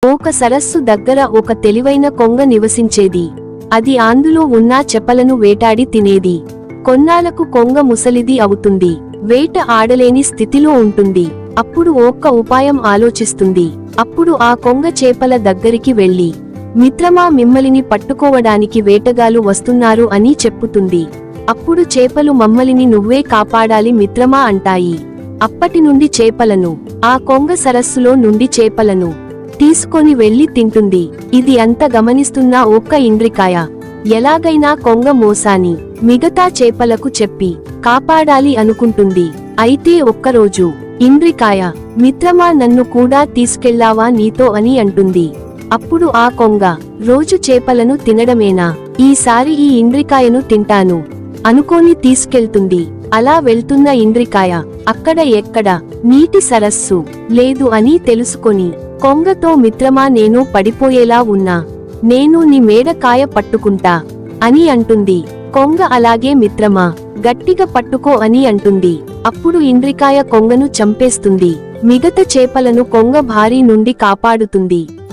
ఒక సరస్సు దగ్గర ఒక తెలివైన కొంగ నివసించేది. అది అందులో ఉన్న చేపలను వేటాడి తినేది. కొన్నాళ్లకు కొంగ ముసలిది అవుతుంది. వేట ఆడలేని స్థితిలో ఉంటుంది. అప్పుడు ఒక్క ఉపాయం ఆలోచిస్తుంది. అప్పుడు ఆ కొంగ చేపల దగ్గరికి వెళ్లి, మిత్రమా, మిమ్మలిని పట్టుకోవడానికి వేటగాలు వస్తున్నారు అని చెప్పుతుంది. అప్పుడు చేపలు, మమ్మలిని నువ్వే కాపాడాలి మిత్రమా అంటాయి. అప్పటి నుండి చేపలను, ఆ కొంగ సరస్సులో నుండి చేపలను తీసుకొని వెళ్లి తింటుంది. ఇది అంత గమనిస్తున్న ఒక్క ఇంద్రికాయ ఎలాగైనా కొంగ మోసాని మిగతా చేపలకు చెప్పి కాపాడాలి అనుకుంటుంది. అయితే ఒక్కరోజు ఇంద్రికాయ, మిత్రమా, నన్ను కూడా తీసుకెళ్లావా నీతో అని అంటుంది. అప్పుడు ఆ కొంగ, రోజు చేపలను తినడమేనా, ఈసారి ఈ ఇంద్రికాయను తింటాను అనుకోని తీసుకెళ్తుంది. అలా వెళ్తున్న ఇంద్రికాయ అక్కడ ఎక్కడ నీటి సరస్సు లేదు అని తెలుసుకొని కొంగతో, మిత్రమా, నేను పడిపోయేలా ఉన్నా, నేను నీ మేడకాయ పట్టుకుంటా అని అంటుంది. కొంగ, అలాగే మిత్రమా, గట్టిగా పట్టుకో అని అంటుంది. అప్పుడు ఇంద్రికాయ కొంగను చంపేస్తుంది. మిగతా చేపలను కొంగ భారీ నుండి కాపాడుతుంది.